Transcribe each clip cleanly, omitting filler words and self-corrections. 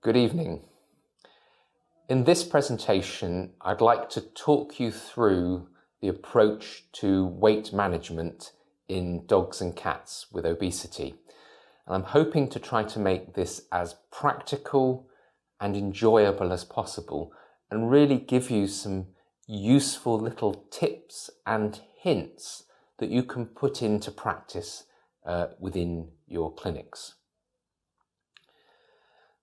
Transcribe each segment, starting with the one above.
Good evening. In this presentation, I'd like to talk you through the approach to weight management in dogs and cats with obesity. And I'm hoping to try to make this as practical and enjoyable as possible and really give you some useful little tips and hints that you can put into practice within your clinics.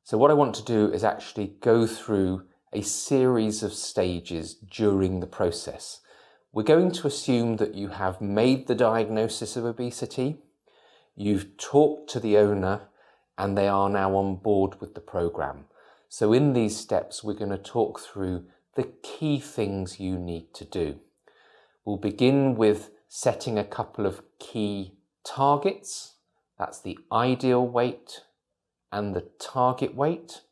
So what I want to do is actually go through a series of stages during the process. We're going to assume that you have made the diagnosis of obesity, you've talked to the owner, and they are now on board with the program. So in these steps, we're going to talk through the key things you need to do. We'll begin with setting a couple of key targets. That's the ideal weight and the target weight.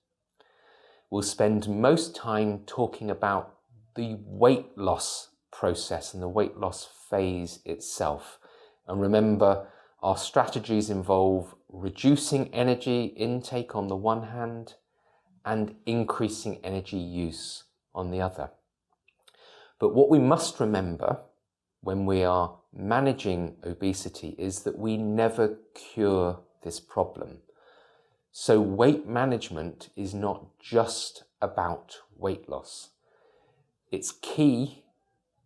We'll spend most time talking about the weight loss process and the weight loss phase itself. And remember, our strategies involve reducing energy intake on the one hand and increasing energy use on the other. But what we must remember when we are managing obesity is that we never cure this problem. So weight management is not just about weight loss. It's key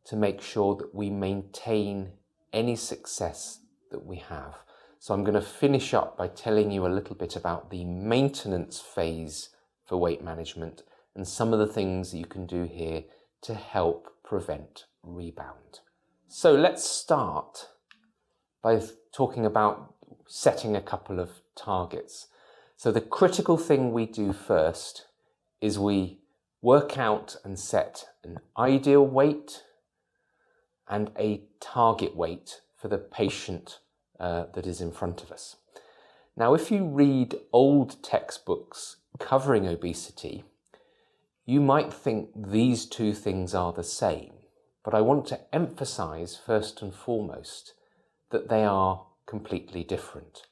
to make sure that we maintain any success that we have. So I'm going to finish up by telling you a little bit about the maintenance phase for weight management and some of the things that you can do here to help prevent rebound. So let's start by talking about setting a couple of targets. So the critical thing we do first is we work out and set an ideal weight and a target weight for the patient that is in front of us. Now, if you read old textbooks covering obesity, you might think these two things are the same, but I want to emphasize first and foremost that they are completely different.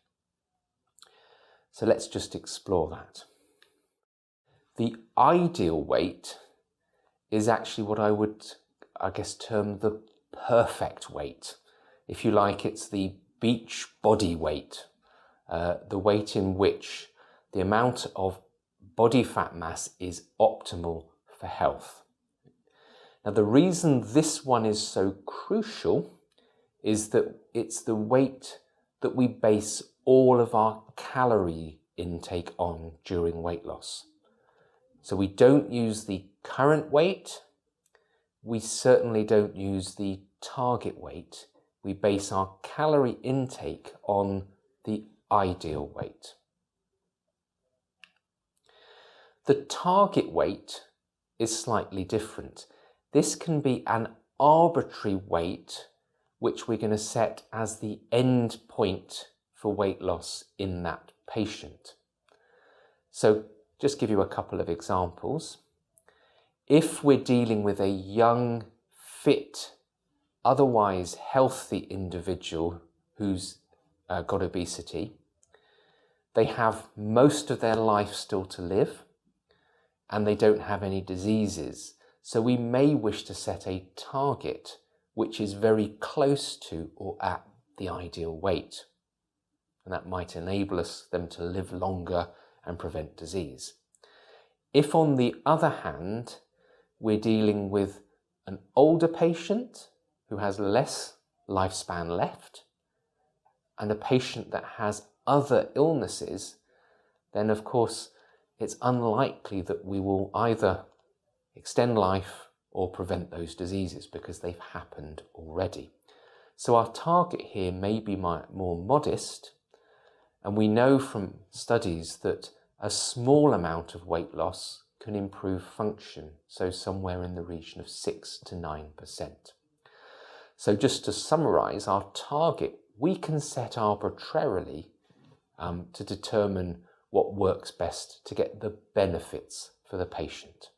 So let's just explore that. The ideal weight is actually what I would, term the perfect weight. If you like, it's the beach body weight, the weight in which the amount of body fat mass is optimal for health. Now, the reason this one is so crucial is that it's the weight that we base all of our calorie intake on during weight loss. So we don't use the current weight. We certainly don't use the target weight. We base our calorie intake on the ideal weight. The target weight is slightly different. This can be an arbitrary weight which we're going to set as the end point for weight loss in that patient. So just give you a couple of examples. If we're dealing with a young, fit, otherwise healthy individual who's got obesity, they have most of their life still to live and they don't have any diseases. So we may wish to set a target which is very close to or at the ideal weight. And that might enable them to live longer and prevent disease. If, on the other hand, we're dealing with an older patient who has less lifespan left and a patient that has other illnesses, then of course it's unlikely that we will either extend life or prevent those diseases because they've happened already. So our target here may be more modest, and we know from studies that a small amount of weight loss can improve function, so somewhere in the region of 6 to 9%. So just to summarize, our target we can set arbitrarily to determine what works best to get the benefits for the patient.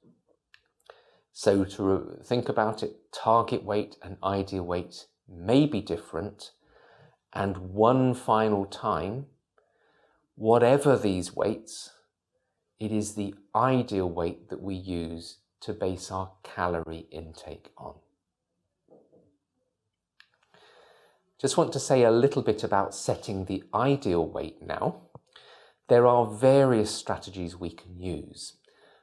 So to think about it, target weight and ideal weight may be different, and one final time, whatever these weights, it is the ideal weight that we use to base our calorie intake on. Just want to say a little bit about setting the ideal weight now. There are various strategies we can use.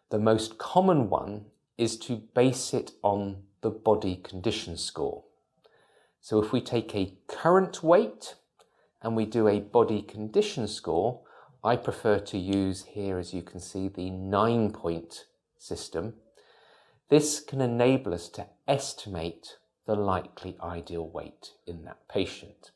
The most common one is to base it on the body condition score. So if we take a current weight and we do a body condition score, I prefer to use here, as you can see, the 9-point system. This can enable us to estimate the likely ideal weight in that patient.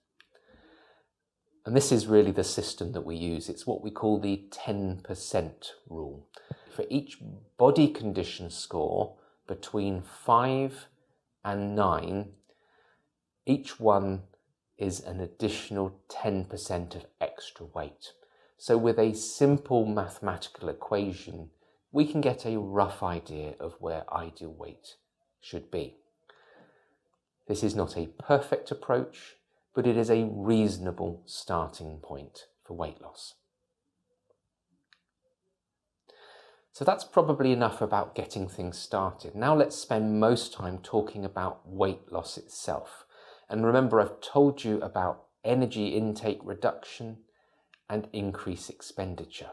And this is really the system that we use. It's what we call the 10% rule. For each body condition score between 5 and 9, each one is an additional 10% of extra weight. So with a simple mathematical equation, we can get a rough idea of where ideal weight should be. This is not a perfect approach, but it is a reasonable starting point for weight loss. So that's probably enough about getting things started. Now let's spend most time talking about weight loss itself. And remember, I've told you about energy intake reduction and increase expenditure.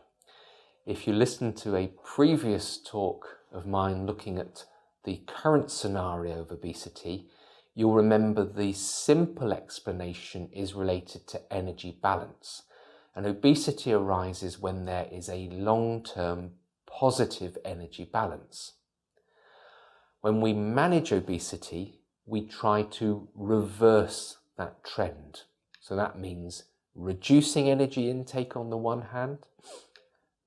If you listen to a previous talk of mine looking at the current scenario of obesity, you'll remember the simple explanation is related to energy balance. And obesity arises when there is a long-term positive energy balance. When we manage obesity, we try to reverse that trend. So that means reducing energy intake on the one hand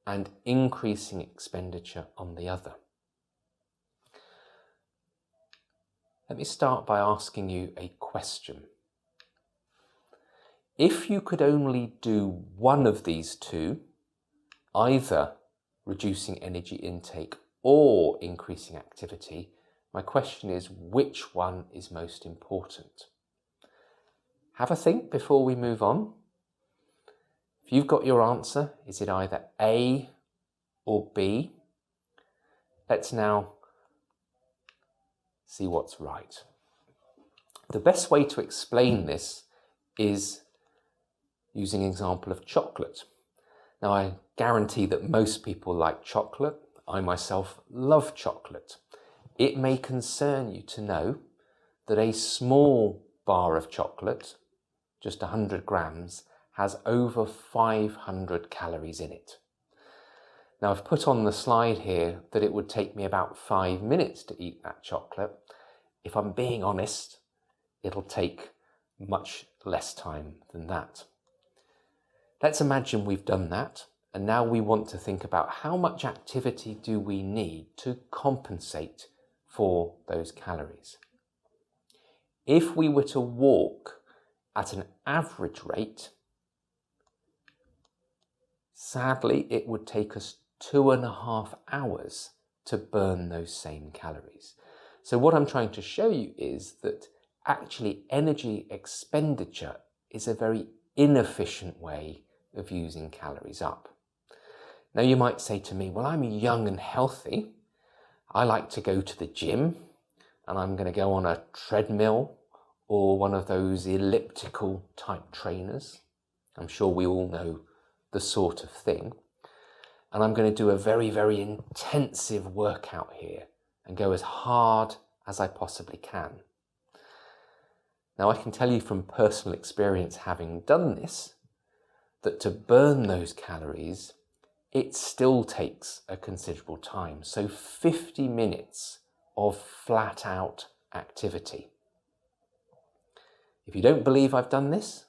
and increasing expenditure on the other. Let me start by asking you a question. If you could only do one of these two, either reducing energy intake or increasing activity, my question is, which one is most important? Have a think before we move on. If you've got your answer, is it either A or B? Let's now see what's right. The best way to explain this is using an example of chocolate. Now, I guarantee that most people like chocolate. I myself love chocolate. It may concern you to know that a small bar of chocolate, just 100 grams, has over 500 calories in it. Now, I've put on the slide here that it would take me about 5 minutes to eat that chocolate. If I'm being honest, it'll take much less time than that. Let's imagine we've done that, and now we want to think about how much activity do we need to compensate for those calories. If we were to walk at an average rate, sadly, it would take us 2.5 hours to burn those same calories. So what I'm trying to show you is that actually energy expenditure is a very inefficient way of using calories up. Now you might say to me, well, I'm young and healthy. I like to go to the gym and I'm going to go on a treadmill or one of those elliptical type trainers. I'm sure we all know the sort of thing. And I'm going to do a very, very intensive workout here and go as hard as I possibly can. Now, I can tell you from personal experience, having done this, that to burn those calories, it still takes a considerable time. So 50 minutes of flat out activity. If you don't believe I've done this,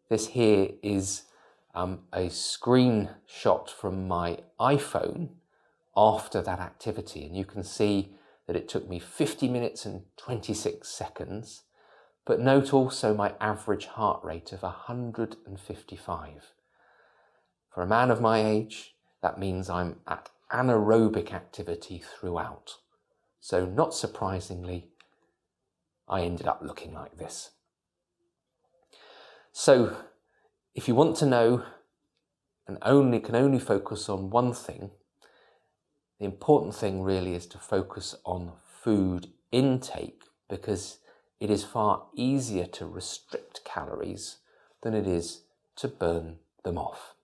this here is a screenshot from my iPhone after that activity. And you can see that it took me 50 minutes and 26 seconds. But note also my average heart rate of 155. For a man of my age, that means I'm at anaerobic activity throughout. So not surprisingly, I ended up looking like this. So if you want to know and can only focus on one thing, the important thing really is to focus on food intake, because it is far easier to restrict calories than it is to burn them off.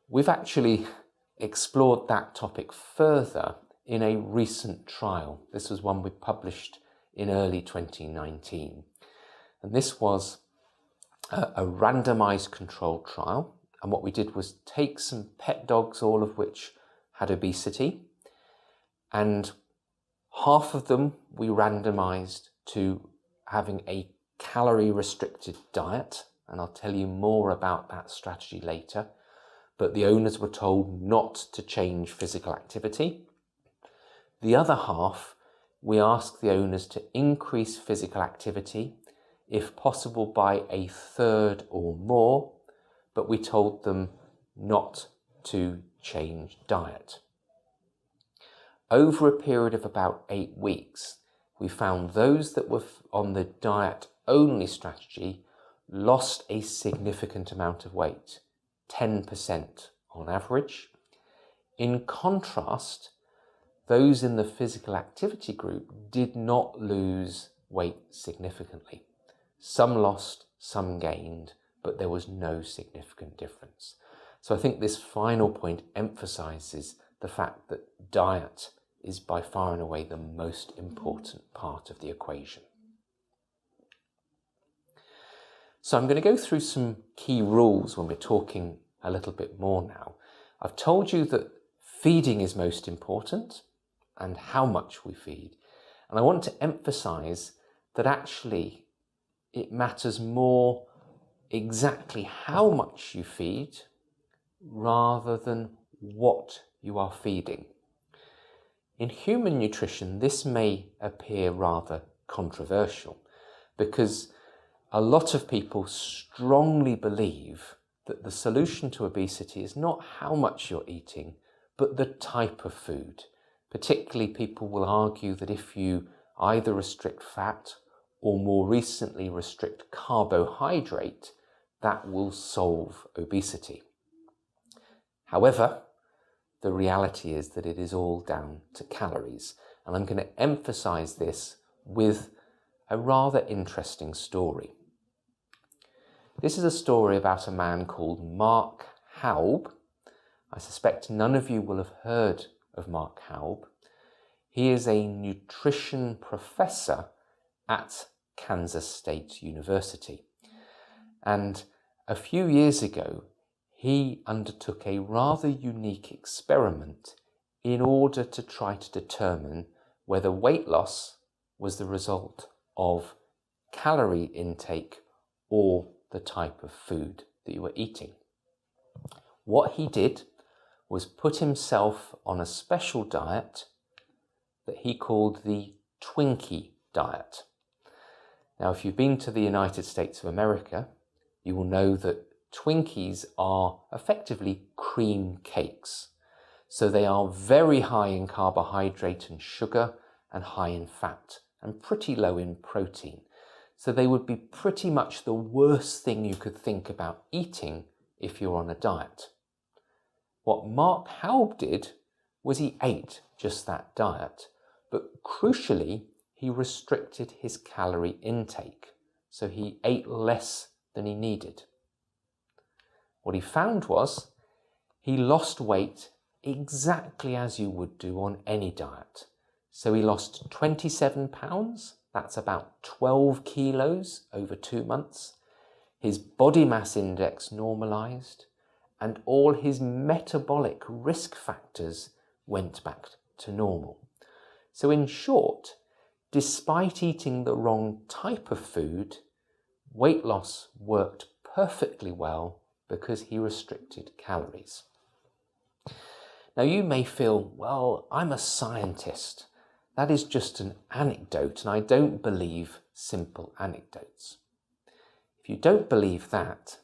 We've actually explored that topic further in a recent trial. This was one we published in early 2019. And this was a randomized controlled trial. And what we did was take some pet dogs, all of which had obesity, and half of them we randomized to having a calorie restricted diet. And I'll tell you more about that strategy later. But the owners were told not to change physical activity. The other half, we asked the owners to increase physical activity, if possible by 1/3 or more, but we told them not to change diet. Over a period of about 8 weeks, we found those that were on the diet-only strategy lost a significant amount of weight, 10% on average. In contrast, those in the physical activity group did not lose weight significantly. Some lost, some gained, but there was no significant difference. So I think this final point emphasizes the fact that diet is by far and away the most important part of the equation. So I'm going to go through some key rules when we're talking a little bit more now. I've told you that feeding is most important and how much we feed. And I want to emphasize that actually it matters more exactly how much you feed rather than what you are feeding. In human nutrition, this may appear rather controversial because a lot of people strongly believe that the solution to obesity is not how much you're eating, but the type of food. Particularly, people will argue that if you either restrict fat or more recently restrict carbohydrate, that will solve obesity. However, the reality is that it is all down to calories. And I'm going to emphasize this with a rather interesting story. This is a story about a man called Mark Haub. I suspect none of you will have heard of Mark Haub. He is a nutrition professor at Kansas State University. And a few years ago, he undertook a rather unique experiment in order to try to determine whether weight loss was the result of calorie intake or the type of food that you were eating. What he did was put himself on a special diet that he called the Twinkie diet. Now, if you've been to the United States of America, you will know that Twinkies are effectively cream cakes. So they are very high in carbohydrate and sugar and high in fat and pretty low in protein. So they would be pretty much the worst thing you could think about eating if you're on a diet. What Mark Haub did was he ate just that diet, but crucially, he restricted his calorie intake. So he ate less than he needed. What he found was he lost weight exactly as you would do on any diet. So he lost 27 pounds, that's about 12 kilos over 2 months. His body mass index normalized, and all his metabolic risk factors went back to normal. So in short, despite eating the wrong type of food, weight loss worked perfectly well because he restricted calories. Now you may feel, well, I'm a scientist. That is just an anecdote, and I don't believe simple anecdotes. If you don't believe that,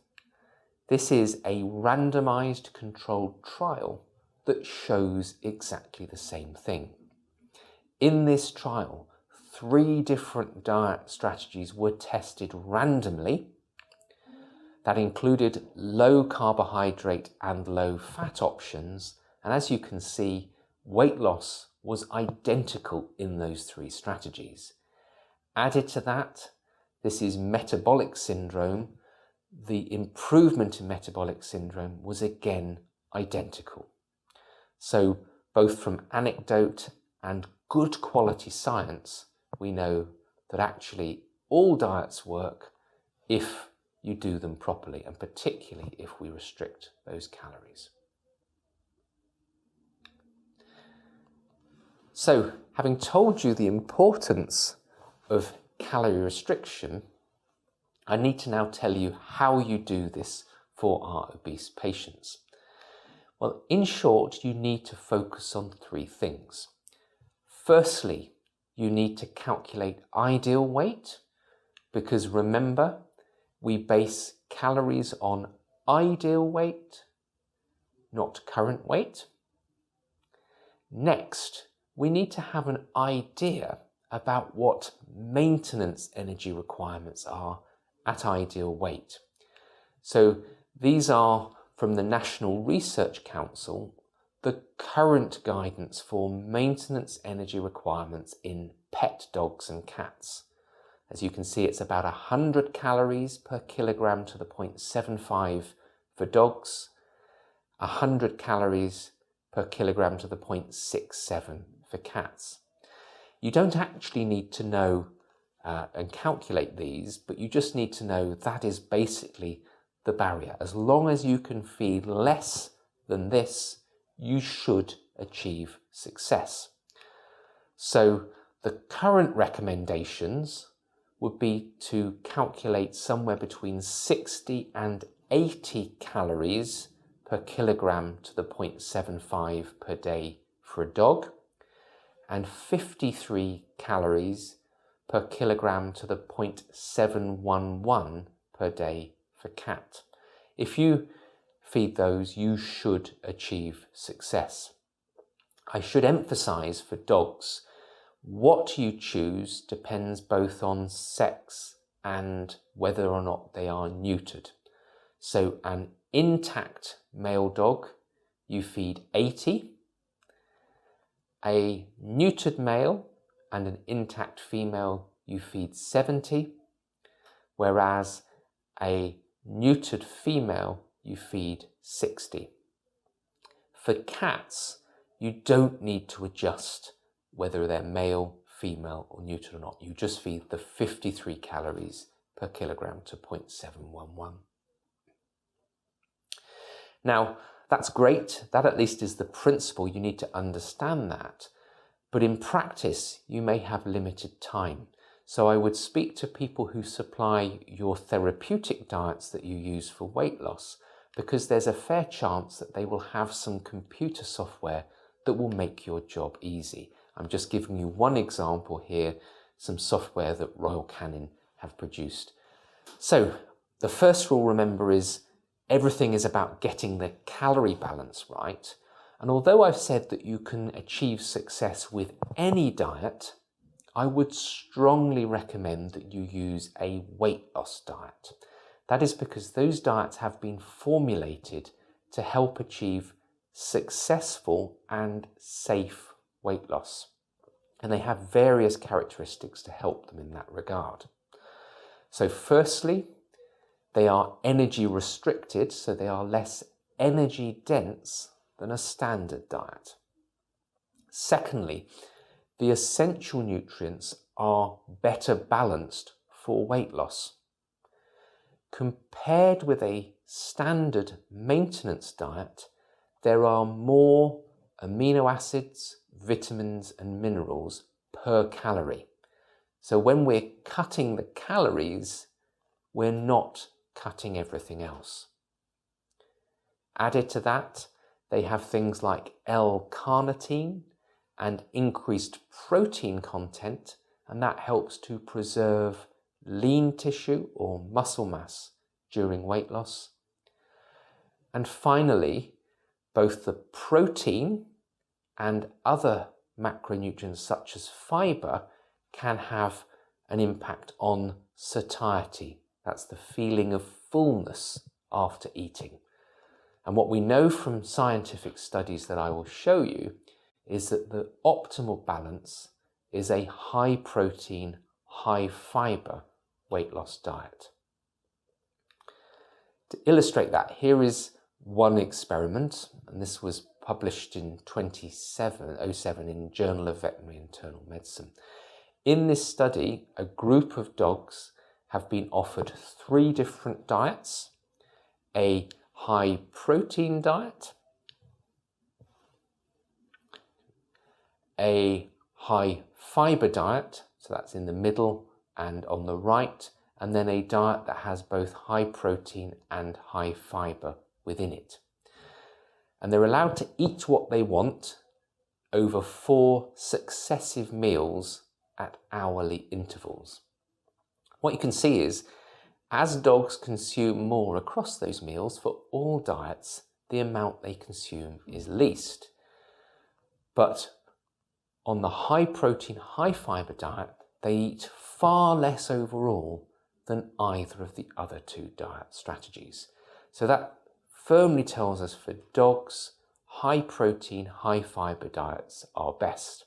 this is a randomized controlled trial that shows exactly the same thing. In this trial, 3 different diet strategies were tested randomly. That included low carbohydrate and low fat options. And as you can see, weight loss was identical in those 3 strategies. Added to that, this is metabolic syndrome. The improvement in metabolic syndrome was again identical. So both from anecdote and good quality science, we know that actually all diets work if you do them properly, and particularly if we restrict those calories. So, having told you the importance of calorie restriction, I need to now tell you how you do this for our obese patients. Well, in short, you need to focus on 3 things. Firstly, you need to calculate ideal weight, because remember, we base calories on ideal weight, not current weight. Next, we need to have an idea about what maintenance energy requirements are at ideal weight. So these are from the National Research Council, the current guidance for maintenance energy requirements in pet dogs and cats. As you can see, it's about 100 calories per kilogram to the 0.75 for dogs, 100 calories per kilogram to the 0.67 for cats. You don't actually need to know and calculate these, but you just need to know that is basically the barrier. As long as you can feed less than this, you should achieve success. So the current recommendations would be to calculate somewhere between 60 and 80 calories per kilogram to the 0.75 per day for a dog, and 53 calories per kilogram to the 0.711 per day for cat. If you feed those, you should achieve success. I should emphasize for dogs, what you choose depends both on sex and whether or not they are neutered. So an intact male dog, you feed 80. A neutered male and an intact female, you feed 70. Whereas a neutered female, you feed 60. For cats, you don't need to adjust whether they're male, female or neutered or not. You just feed the 53 calories per kilogram to 0.711. Now, that's great. That at least is the principle. You need to understand that. But in practice, you may have limited time. So I would speak to people who supply your therapeutic diets that you use for weight loss, because there's a fair chance that they will have some computer software that will make your job easy. I'm just giving you one example here, some software that Royal Canin have produced. So the first rule, remember, is everything is about getting the calorie balance right. And although I've said that you can achieve success with any diet, I would strongly recommend that you use a weight loss diet. That is because those diets have been formulated to help achieve successful and safe weight loss. And they have various characteristics to help them in that regard. So firstly, they are energy restricted, so they are less energy dense than a standard diet. Secondly, the essential nutrients are better balanced for weight loss. Compared with a standard maintenance diet, there are more amino acids, vitamins and minerals per calorie. So when we're cutting the calories, we're not cutting everything else. Added to that, they have things like L-carnitine and increased protein content, and that helps to preserve lean tissue or muscle mass during weight loss. And finally, both the protein and other macronutrients such as fiber can have an impact on satiety. That's the feeling of fullness after eating. And what we know from scientific studies that I will show you is that the optimal balance is a high protein, high fiber weight loss diet. To illustrate that, here is one experiment, and this was published in 2007 in Journal of Veterinary Internal Medicine. In this study, a group of dogs have been offered 3 different diets: a high protein diet, a high fiber diet, so that's in the middle and on the right, and then a diet that has both high protein and high fiber within it. And they're allowed to eat what they want over 4 successive meals at hourly intervals. What you can see is, as dogs consume more across those meals for all diets, the amount they consume is least. But on the high protein, high fiber diet, they eat far less overall than either of the other 2 diet strategies. So that firmly tells us for dogs, high protein, high fiber diets are best.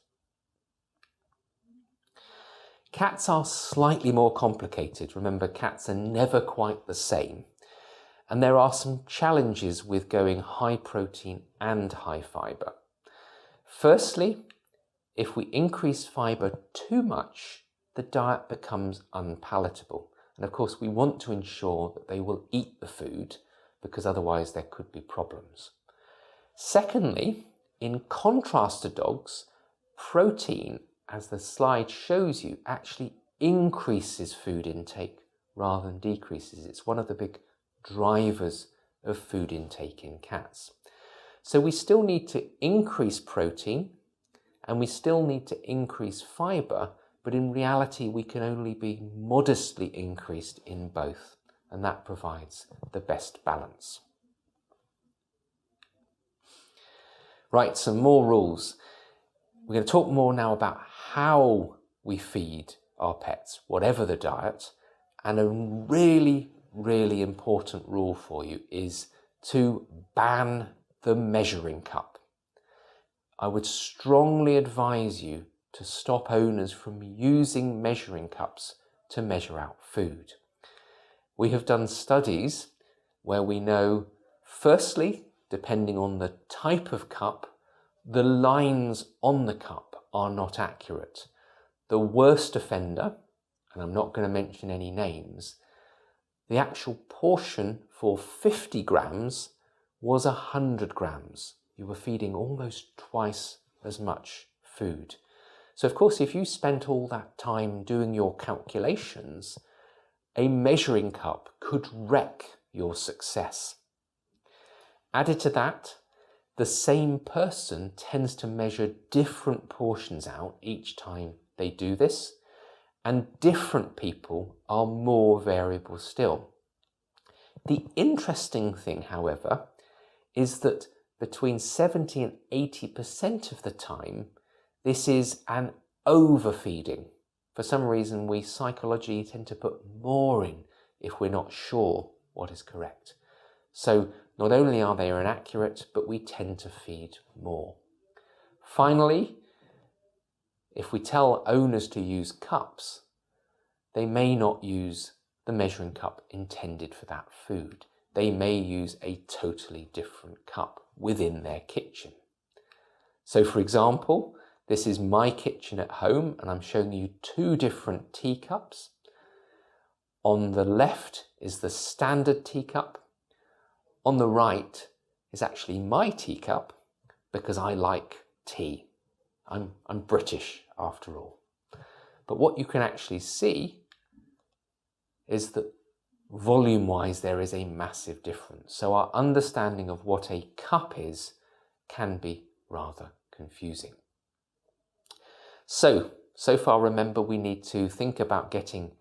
Cats are slightly more complicated. Remember, cats are never quite the same. And there are some challenges with going high protein and high fiber. Firstly, if we increase fiber too much, the diet becomes unpalatable. And of course, we want to ensure that they will eat the food, because otherwise there could be problems. Secondly, in contrast to dogs, protein, as the slide shows you, actually increases food intake rather than decreases. It's one of the big drivers of food intake in cats. So we still need to increase protein and we still need to increase fiber, but in reality we can only be modestly increased in both, and that provides the best balance. Right, some more rules. We're going to talk more now about how we feed our pets, whatever the diet, and a really, really important rule for you is to ban the measuring cup. I would strongly advise you to stop owners from using measuring cups to measure out food. We have done studies where we know, firstly, depending on the type of cup, the lines on the cup are not accurate. The worst offender, and I'm not going to mention any names, the actual portion for 50 grams was 100 grams. You were feeding almost twice as much food. So of course, if you spent all that time doing your calculations, a measuring cup could wreck your success. Added to that, the same person tends to measure different portions out each time they do this, and different people are more variable still. The interesting thing, however, is that between 70 and 80% of the time, this is an overfeeding. For some reason, we psychologically tend to put more in if we're not sure what is correct. So not only are they inaccurate, but we tend to feed more. Finally, if we tell owners to use cups, they may not use the measuring cup intended for that food. They may use a totally different cup within their kitchen. So for example, this is my kitchen at home and I'm showing you 2 different teacups. On the left is the standard teacup. On the right is actually my teacup because I like tea. I'm British after all. But what you can actually see is that volume-wise there is a massive difference. So our understanding of what a cup is can be rather confusing. So far remember we need to think about getting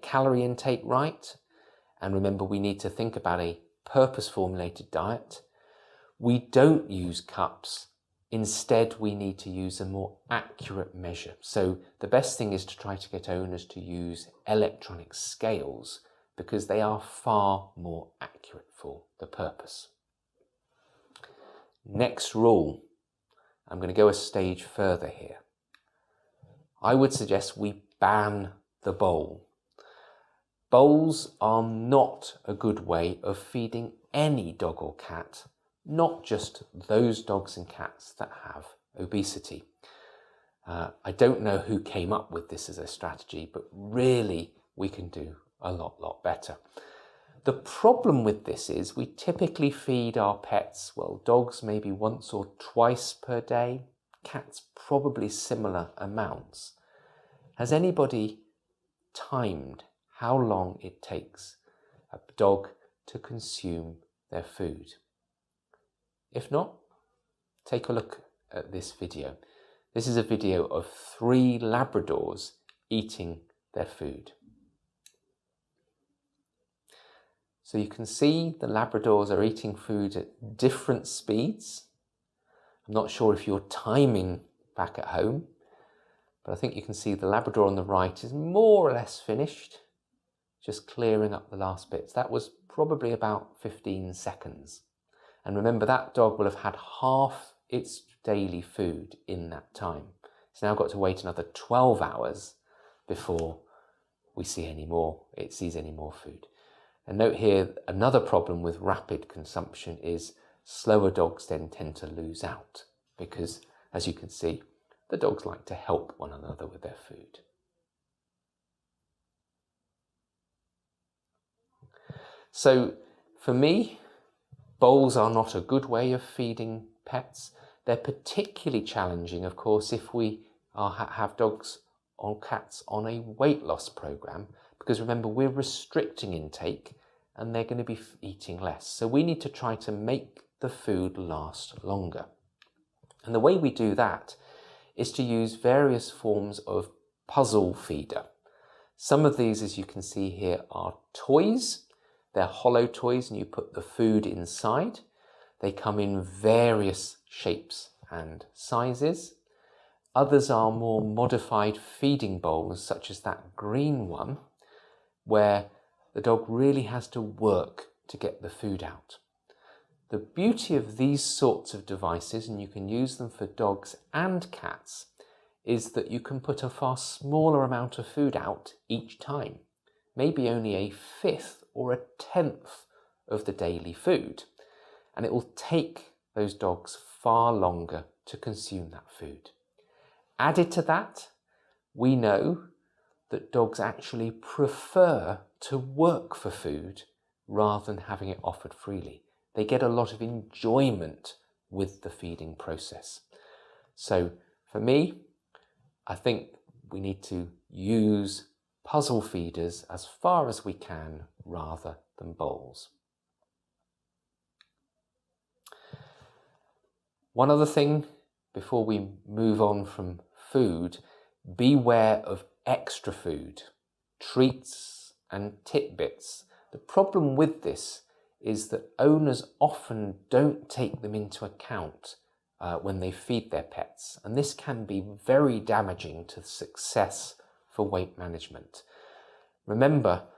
calorie intake right, and remember we need to think about a purpose formulated diet. We don't use cups Instead, we need to use a more accurate measure. So the best thing is to try to get owners to use electronic scales because they are far more accurate for the purpose. Next rule, I'm going to go a stage further here. I would suggest we ban the bowl. Bowls are not a good way of feeding any dog or cat, not just those dogs and cats that have obesity. I don't know who came up with this as a strategy, but really we can do a lot better. The problem with this is we typically feed our pets, well, dogs maybe once or twice per day, cats probably similar amounts. Has anybody timed how long it takes a dog to consume their food? If not, take a look at this video. This is a video of 3 Labradors eating their food. So you can see the Labradors are eating food at different speeds. I'm not sure if you're timing back at home, but I think you can see the Labrador on the right is more or less finished, just clearing up the last bits. That was probably about 15 seconds. And remember, that dog will have had half its daily food in that time. It's now got to wait another 12 hours before it sees any more food. And note here, another problem with rapid consumption is slower dogs then tend to lose out because, as you can see, the dogs like to help one another with their food. So for me, bowls are not a good way of feeding pets. They're particularly challenging, of course, if we have dogs or cats on a weight loss program, because remember, we're restricting intake and they're going to be eating less. So we need to try to make the food last longer. And the way we do that is to use various forms of puzzle feeder. Some of these, as you can see here, are toys. They're hollow toys and you put the food inside. They come in various shapes and sizes. Others are more modified feeding bowls, such as that green one, where the dog really has to work to get the food out. The beauty of these sorts of devices, and you can use them for dogs and cats, is that you can put a far smaller amount of food out each time, maybe only a 1/5 or a 1/10 of the daily food, and it will take those dogs far longer to consume that food. Added to that, we know that dogs actually prefer to work for food rather than having it offered freely. They get a lot of enjoyment with the feeding process. So for me, I think we need to use puzzle feeders as far as we can rather than bowls. One other thing before we move on from food, beware of extra food, treats and tidbits. The problem with this is that owners often don't take them into account when they feed their pets, and this can be very damaging to success for weight management. Remember,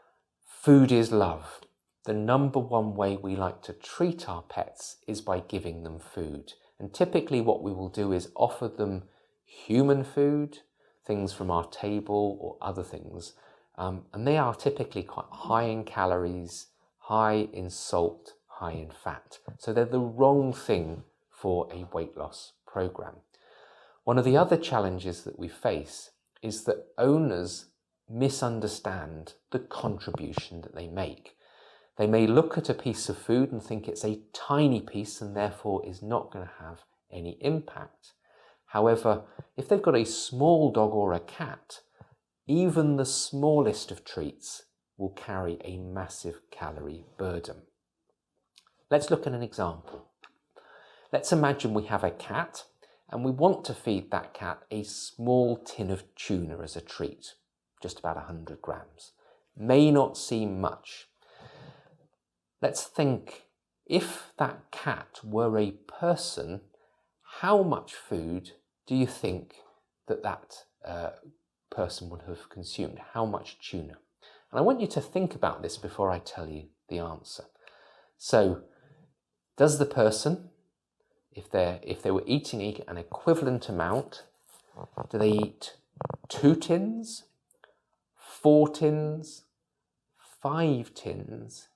food is love. The number one way we like to treat our pets is by giving them food. And typically what we will do is offer them human food, things from our table or other things. And they are typically quite high in calories, high in salt, high in fat. So they're the wrong thing for a weight loss program. One of the other challenges that we face is that owners misunderstand the contribution that they make. They may look at a piece of food and think it's a tiny piece and therefore is not going to have any impact. However, if they've got a small dog or a cat, even the smallest of treats will carry a massive calorie burden. Let's look at an example. Let's imagine we have a cat and we want to feed that cat a small tin of tuna as a treat, just about 100 grams. May not seem much. Let's think, if that cat were a person, how much food do you think that person would have consumed? How much tuna? And I want you to think about this before I tell you the answer. So, does the person, if they were eating an equivalent amount, do they eat 2 tins, 4 tins, 5 tins,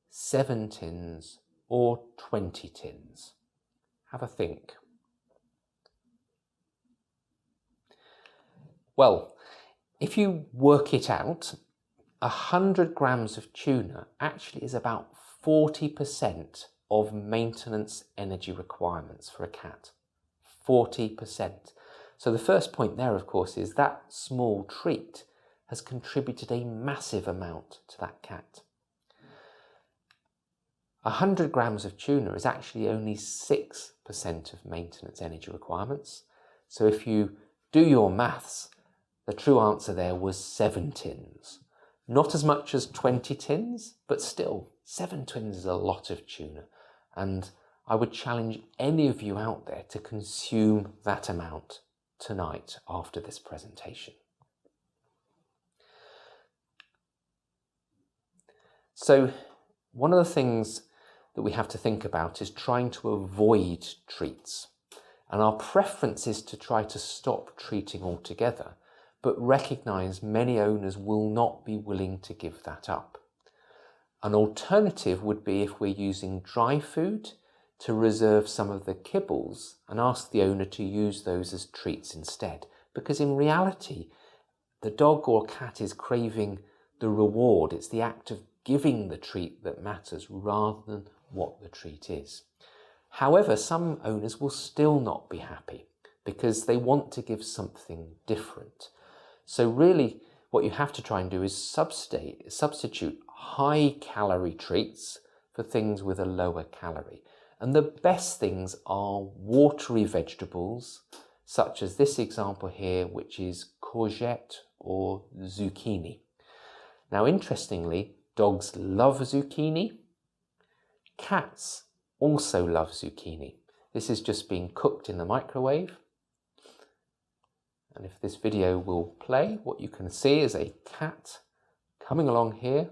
7 tins, or 20 tins? Have a think. Well, if you work it out, 100 grams of tuna actually is about 40% of maintenance energy requirements for a cat. 40%. So the first point there, of course, is that small treat has contributed a massive amount to that cat. 100 grams of tuna is actually only 6% of maintenance energy requirements. So if you do your maths, the true answer there was 7 tins. Not as much as 20 tins, but still, 7 tins is a lot of tuna. And I would challenge any of you out there to consume that amount tonight after this presentation. So, one of the things that we have to think about is trying to avoid treats. And our preference is to try to stop treating altogether, but recognise many owners will not be willing to give that up. An alternative would be if we're using dry food to reserve some of the kibbles and ask the owner to use those as treats instead. Because in reality, the dog or cat is craving the reward. It's the act of giving the treat that matters rather than what the treat is. However, some owners will still not be happy because they want to give something different. So really, what you have to try and do is substitute high-calorie treats for things with a lower calorie. And the best things are watery vegetables, such as this example here, which is courgette or zucchini. Now, interestingly, dogs love zucchini. Cats also love zucchini. This is just being cooked in the microwave. And if this video will play, what you can see is a cat coming along here.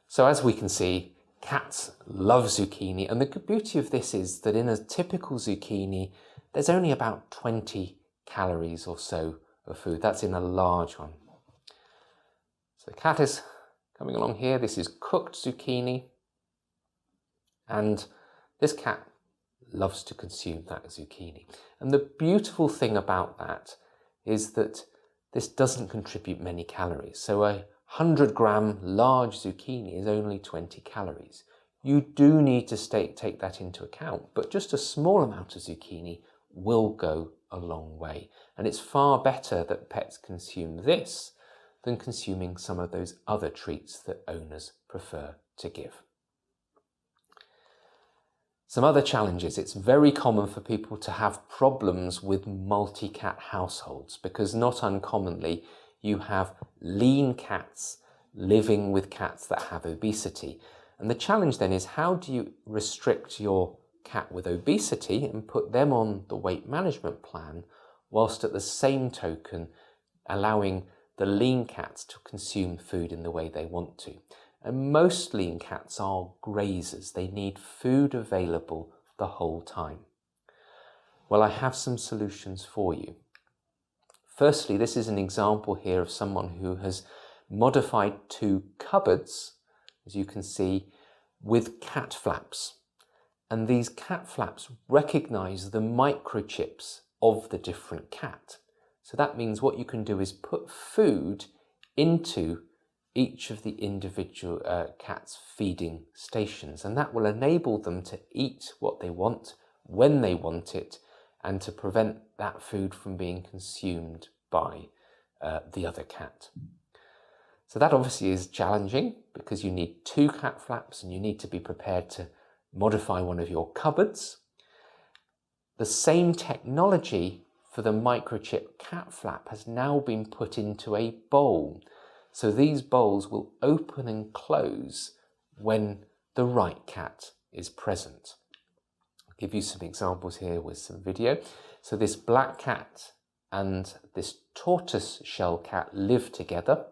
So as we can see, cats love zucchini. And the beauty of this is that in a typical zucchini, there's only about 20 calories or so of food. That's in a large one. So the cat is coming along here. This is cooked zucchini. And this cat loves to consume that zucchini. And the beautiful thing about that is that this doesn't contribute many calories. So a 100-gram large zucchini is only 20 calories. You do need to take that into account, but just a small amount of zucchini will go a long way. And it's far better that pets consume this than consuming some of those other treats that owners prefer to give. Some other challenges. It's very common for people to have problems with multi-cat households because not uncommonly you have lean cats living with cats that have obesity. And the challenge then is, how do you restrict your cat with obesity and put them on the weight management plan whilst at the same token allowing the lean cats to consume food in the way they want to? And most lean cats are grazers. They need food available the whole time. Well, I have some solutions for you. Firstly, this is an example here of someone who has modified 2 cupboards, as you can see, with cat flaps. And these cat flaps recognize the microchips of the different cat. So that means what you can do is put food into each of the individual cat's feeding stations, and that will enable them to eat what they want when they want it and to prevent that food from being consumed by the other cat. So that obviously is challenging because you need 2 cat flaps and you need to be prepared to modify one of your cupboards. The same technology for the microchip cat flap has now been put into a bowl. So these bowls will open and close when the right cat is present. give you some examples here with some video. So this black cat and this tortoise shell cat live together.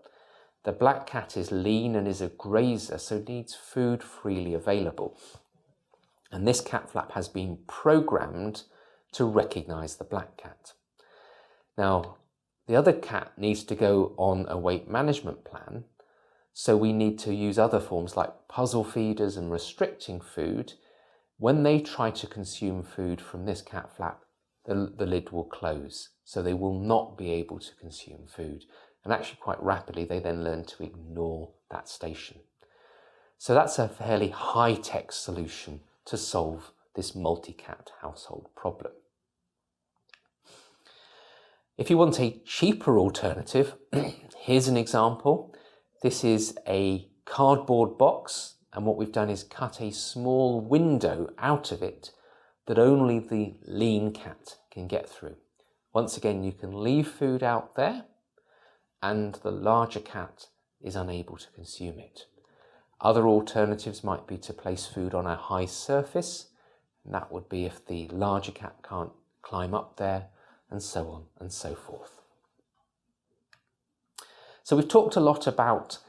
The black cat is lean and is a grazer, so needs food freely available. And this cat flap has been programmed to recognize the black cat. Now, the other cat needs to go on a weight management plan, so we need to use other forms like puzzle feeders and restricting food. When they try to consume food from this cat flap, the lid will close, so they will not be able to consume food. And actually quite rapidly, they then learn to ignore that station. So that's a fairly high-tech solution to solve this multi-cat household problem. If you want a cheaper alternative, here's an example. This is a cardboard box, and what we've done is cut a small window out of it that only the lean cat can get through. Once again, you can leave food out there and the larger cat is unable to consume it. Other alternatives might be to place food on a high surface, and that would be if the larger cat can't climb up there, and so on and so forth. So we've talked a lot about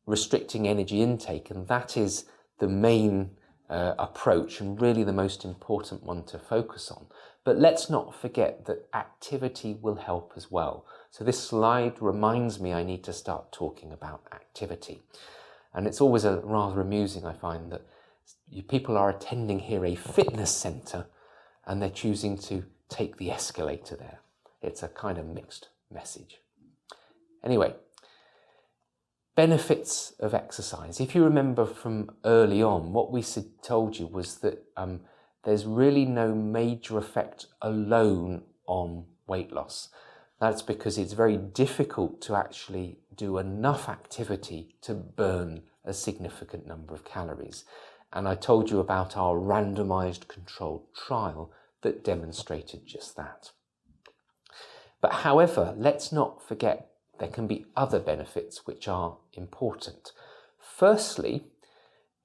restricting energy intake, and that is the main approach and really the most important one to focus on. But let's not forget that activity will help as well. So this slide reminds me I need to start talking about activity. And it's always rather amusing, I find, that people are attending here a fitness centre and they're choosing to take the escalator there. It's a kind of mixed message. Anyway, benefits of exercise. If you remember from early on, what we told you was that there's really no major effect alone on weight loss. That's because it's very difficult to actually do enough activity to burn a significant number of calories. And I told you about our randomized controlled trial that demonstrated just that. But however, let's not forget there can be other benefits which are important. Firstly,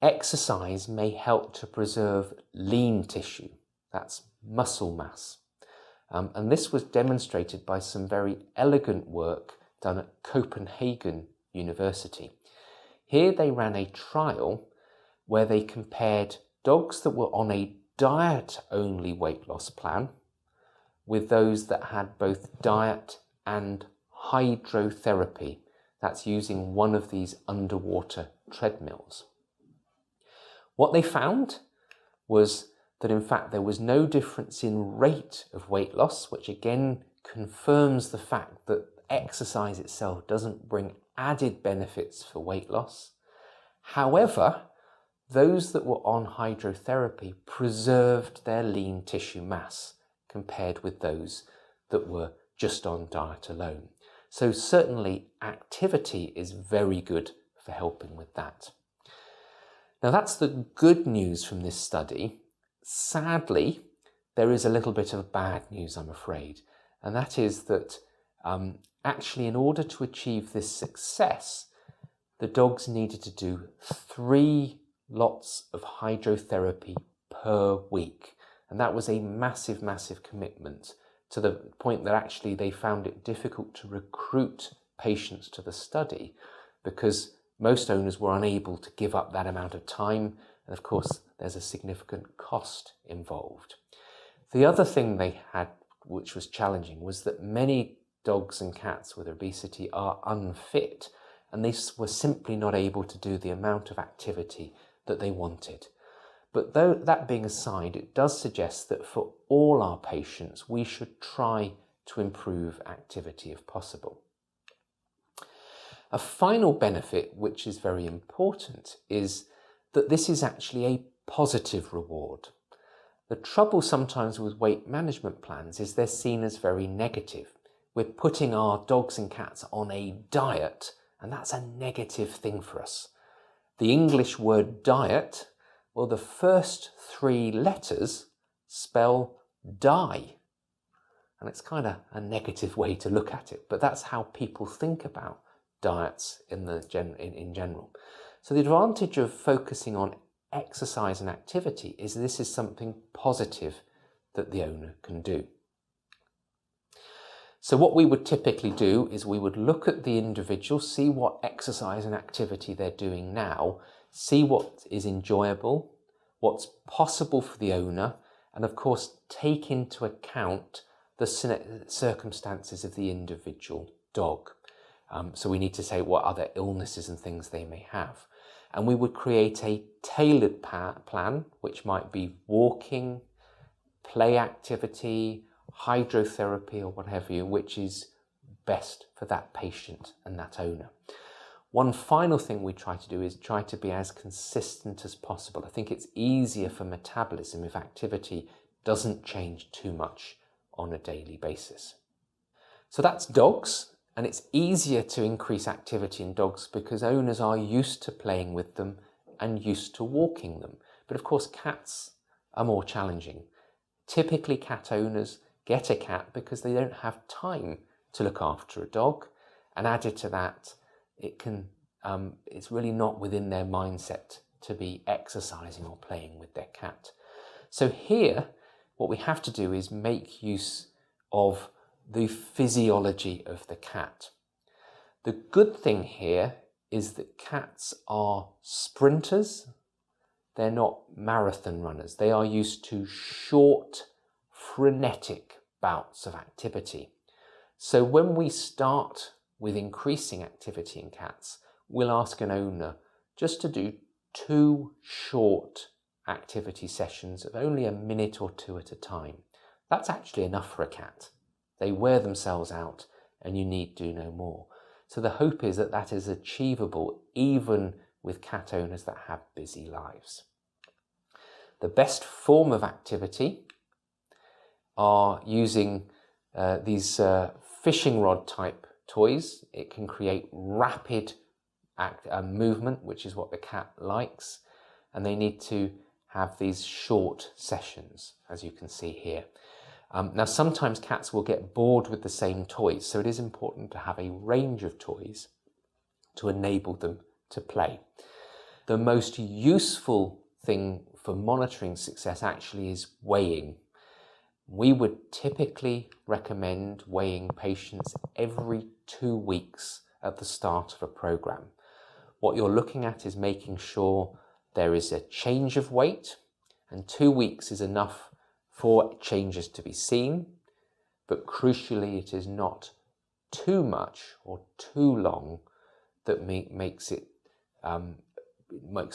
exercise may help to preserve lean tissue, that's muscle mass. And this was demonstrated by some very elegant work done at Copenhagen University. Here they ran a trial where they compared dogs that were on a diet-only weight loss plan with those that had both diet and hydrotherapy. That's using one of these underwater treadmills. What they found was that in fact there was no difference in rate of weight loss, which again confirms the fact that exercise itself doesn't bring added benefits for weight loss. However, those that were on hydrotherapy preserved their lean tissue mass compared with those that were just on diet alone. So certainly activity is very good for helping with that. Now that's the good news from this study. Sadly, there is a little bit of bad news, I'm afraid, and that is that actually in order to achieve this success, the dogs needed to do 3 lots of hydrotherapy per week. And that was a massive, massive commitment, to the point that actually they found it difficult to recruit patients to the study because most owners were unable to give up that amount of time. And of course, there's a significant cost involved. The other thing they had, which was challenging, was that many dogs and cats with obesity are unfit, and they were simply not able to do the amount of activity that they wanted. But though that being aside, it does suggest that for all our patients, we should try to improve activity if possible. A final benefit, which is very important, is that this is actually a positive reward. The trouble sometimes with weight management plans is they're seen as very negative. We're putting our dogs and cats on a diet, and that's a negative thing for us. The English word diet, well, the first 3 letters spell die. And it's kind of a negative way to look at it, but that's how people think about diets in general. So the advantage of focusing on exercise and activity is this is something positive that the owner can do. So what we would typically do is we would look at the individual, see what exercise and activity they're doing now, see what is enjoyable, what's possible for the owner, and of course take into account the circumstances of the individual dog. So we need to say what other illnesses and things they may have. And we would create a tailored plan, which might be walking, play activity, hydrotherapy or what have you, which is best for that patient and that owner. One final thing we try to do is try to be as consistent as possible. I think it's easier for metabolism if activity doesn't change too much on a daily basis. So that's dogs, and it's easier to increase activity in dogs because owners are used to playing with them and used to walking them. But of course, cats are more challenging. Typically, cat owners get a cat because they don't have time to look after a dog, and added to that, it's really not within their mindset to be exercising or playing with their cat. So here, what we have to do is make use of the physiology of the cat. The good thing here is that cats are sprinters. They're not marathon runners. They are used to short, frenetic bouts of activity. So when we start with increasing activity in cats, we'll ask an owner just to do 2 short activity sessions of only a minute or 2 at a time. That's actually enough for a cat. They wear themselves out and you need do no more. So the hope is that that is achievable even with cat owners that have busy lives. The best form of activity are using these fishing rod type toys. It can create rapid movement, which is what the cat likes, and they need to have these short sessions, as you can see here. Now, sometimes cats will get bored with the same toys, so it is important to have a range of toys to enable them to play. The most useful thing for monitoring success actually is weighing. We would typically recommend weighing patients every 2 weeks at the start of a program. What you're looking at is making sure there is a change of weight, and 2 weeks is enough for changes to be seen, but crucially it is not too much or too long that makes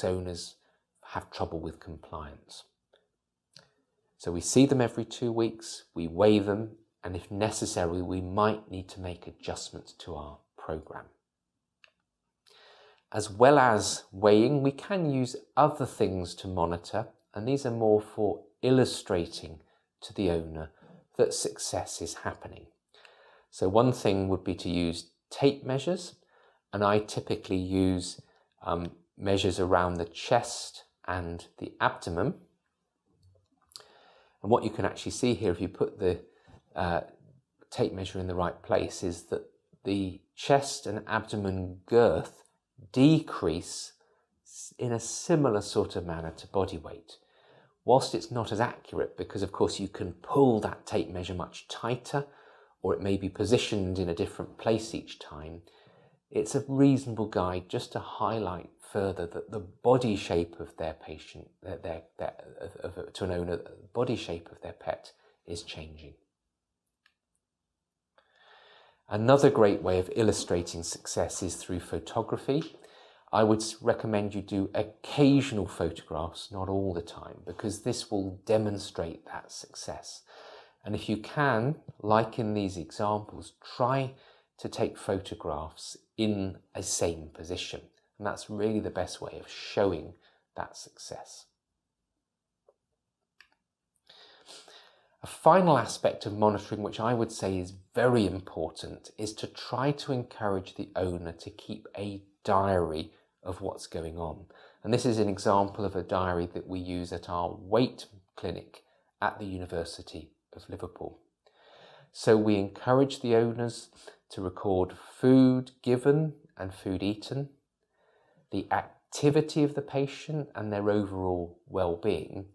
owners have trouble with compliance. So we see them every 2 weeks, we weigh them, and if necessary we might need to make adjustments to our program. As well as weighing, we can use other things to monitor, and these are more for illustrating to the owner that success is happening. So one thing would be to use tape measures, and I typically use measures around the chest and the abdomen. And what you can actually see here, if you put the tape measure in the right place, is that the chest and abdomen girth decrease in a similar sort of manner to body weight. Whilst it's not as accurate, because of course you can pull that tape measure much tighter, or it may be positioned in a different place each time, it's a reasonable guide just to highlight further that the body shape of their patient, to an owner, the body shape of their pet is changing. Another great way of illustrating success is through photography. I would recommend you do occasional photographs, not all the time, because this will demonstrate that success. And if you can, like in these examples, try to take photographs in a same position. And that's really the best way of showing that success. A final aspect of monitoring, which I would say is very important, is to try to encourage the owner to keep a diary of what's going on. And this is an example of a diary that we use at our weight clinic at the University of Liverpool. So we encourage the owners to record food given and food eaten, the activity of the patient and their overall well-being.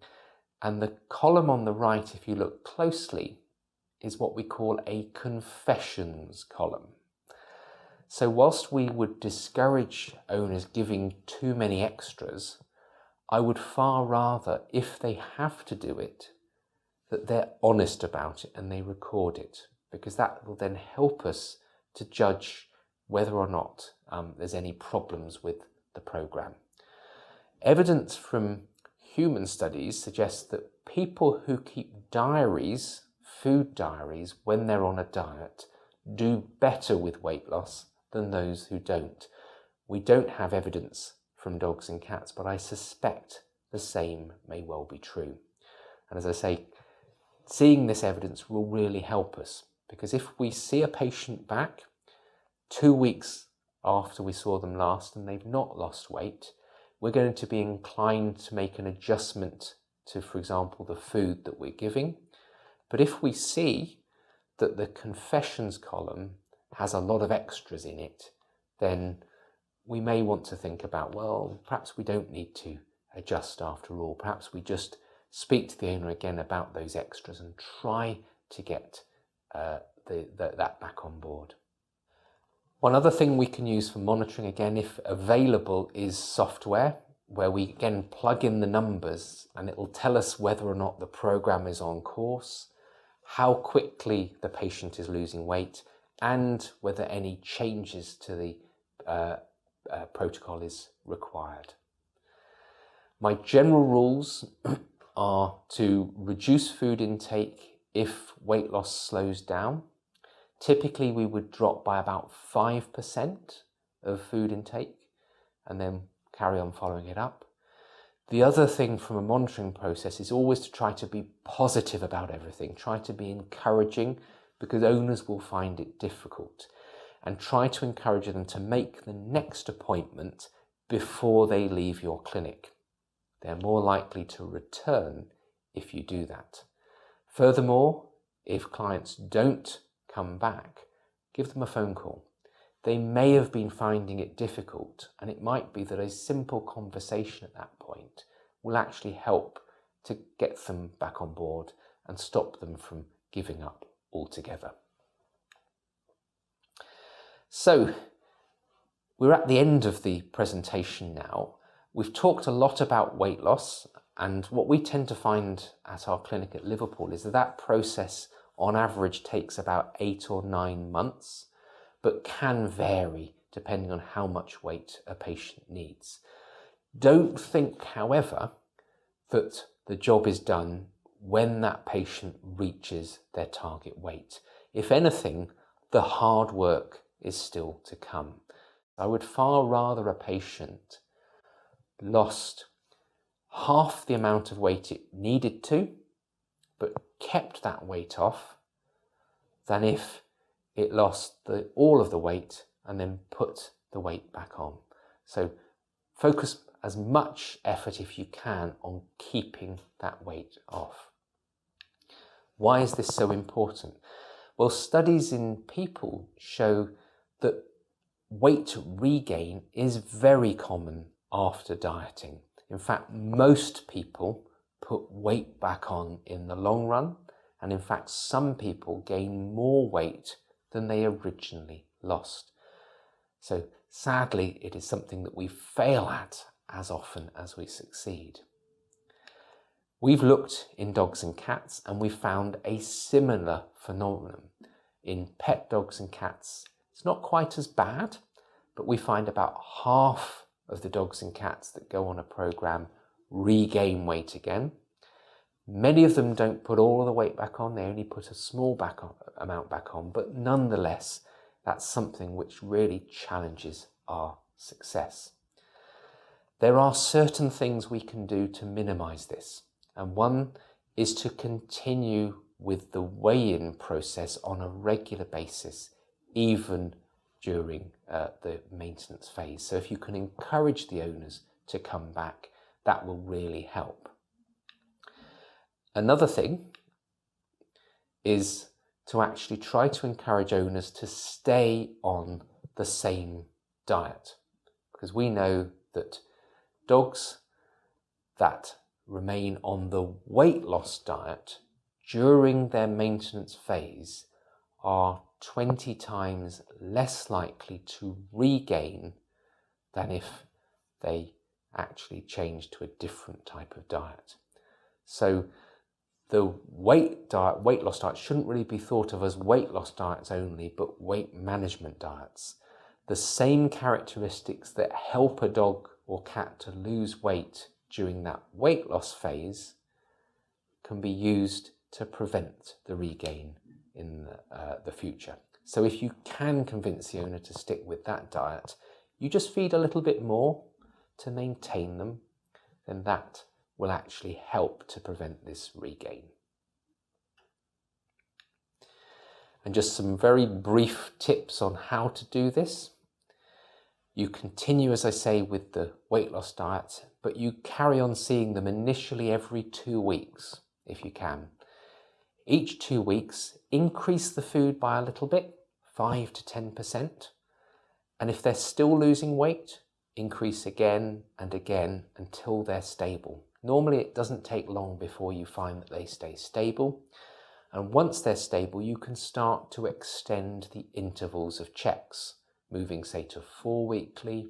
And the column on the right, if you look closely, is what we call a confessions column. So whilst we would discourage owners giving too many extras, I would far rather, if they have to do it, that they're honest about it and they record it, because that will then help us to judge whether or not there's any problems with the program. Evidence from human studies suggests that people who keep diaries, food diaries, when they're on a diet, do better with weight loss than those who don't. We don't have evidence from dogs and cats, but I suspect the same may well be true. And as I say, seeing this evidence will really help us, because if we see a patient back 2 weeks after we saw them last and they've not lost weight, we're going to be inclined to make an adjustment to, for example, the food that we're giving. But if we see that the confessions column has a lot of extras in it, then we may want to think about, well, perhaps we don't need to adjust after all. Perhaps we just speak to the owner again about those extras and try to get that back on board. One other thing we can use for monitoring, again, if available, is software, where we again plug in the numbers and it will tell us whether or not the program is on course, how quickly the patient is losing weight, and whether any changes to the protocol is required. My general rules are to reduce food intake if weight loss slows down. Typically, we would drop by about 5% of food intake and then carry on following it up. The other thing from a monitoring process is always to try to be positive about everything, try to be encouraging, because owners will find it difficult, and try to encourage them to make the next appointment before they leave your clinic. They're more likely to return if you do that. Furthermore, if clients don't come back, give them a phone call. They may have been finding it difficult, and it might be that a simple conversation at that point will actually help to get them back on board and stop them from giving up altogether. So we're at the end of the presentation now. We've talked a lot about weight loss, and what we tend to find at our clinic at Liverpool is that process on average takes about 8 or 9 months, but can vary depending on how much weight a patient needs. Don't think, however, that the job is done when that patient reaches their target weight. If anything, the hard work is still to come. I would far rather a patient lost half the amount of weight it needed to, but kept that weight off, than if it lost all of the weight and then put the weight back on. So focus as much effort if you can on keeping that weight off. Why is this so important? Well, studies in people show that weight regain is very common after dieting. In fact, most people put weight back on in the long run, and in fact, some people gain more weight than they originally lost. So sadly, it is something that we fail at as often as we succeed. We've looked in dogs and cats, and we found a similar phenomenon. In pet dogs and cats, it's not quite as bad, but we find about half of the dogs and cats that go on a program regain weight again. Many of them don't put all of the weight back on, they only put a small amount back on, but nonetheless, that's something which really challenges our success. There are certain things we can do to minimize this, and one is to continue with the weigh-in process on a regular basis, even during the maintenance phase. So if you can encourage the owners to come back, that will really help. Another thing is to actually try to encourage owners to stay on the same diet, because we know that Dogs that remain on the weight loss diet during their maintenance phase are 20 times less likely to regain than if they actually change to a different type of diet. So the weight loss diet shouldn't really be thought of as weight loss diets only, but weight management diets. The same characteristics that help a dog or cat to lose weight during that weight loss phase can be used to prevent the regain in the future. So if you can convince the owner to stick with that diet, you just feed a little bit more to maintain them, then that will actually help to prevent this regain. And just some very brief tips on how to do this. You continue, as I say, with the weight loss diet, but you carry on seeing them initially every 2 weeks, if you can. Each 2 weeks, increase the food by a little bit, 5 to 10%. And if they're still losing weight, increase again and again until they're stable. Normally it doesn't take long before you find that they stay stable. And once they're stable, you can start to extend the intervals of checks, moving say to 4 weekly,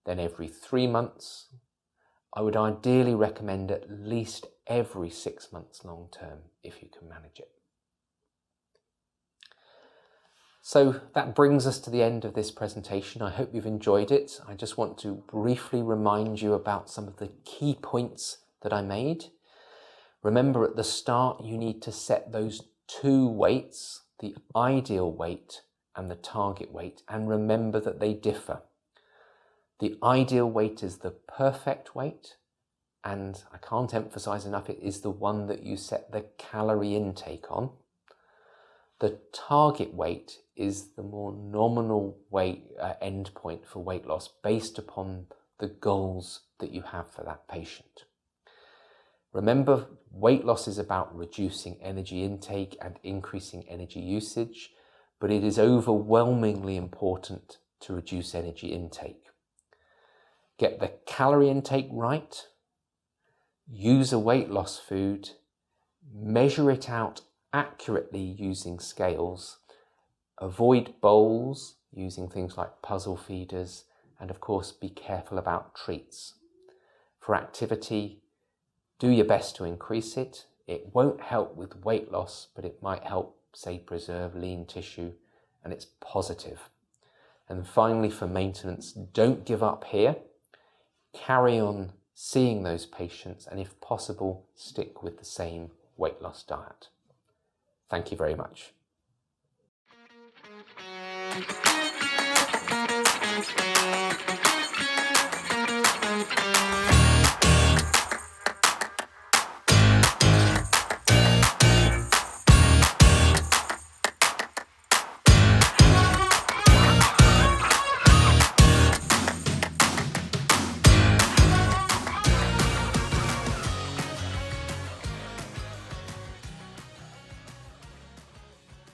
then every 3 months. I would ideally recommend at least every 6 months long term if you can manage it. So that brings us to the end of this presentation. I hope you've enjoyed it. I just want to briefly remind you about some of the key points that I made. Remember, at the start you need to set those 2 weights, the ideal weight and the target weight, and remember that they differ. The ideal weight is the perfect weight, and I can't emphasize enough, it is the one that you set the calorie intake on. The target weight is the more nominal weight end point for weight loss based upon the goals that you have for that patient. Remember, weight loss is about reducing energy intake and increasing energy usage, but it is overwhelmingly important to reduce energy intake. Get the calorie intake right, use a weight loss food, measure it out accurately using scales, avoid bowls using things like puzzle feeders, and of course be careful about treats. For activity, do your best to increase it. It won't help with weight loss, but it might help, say, preserve lean tissue, and it's positive. And finally, for maintenance, don't give up here. Carry on seeing those patients, and if possible, stick with the same weight loss diet. Thank you very much.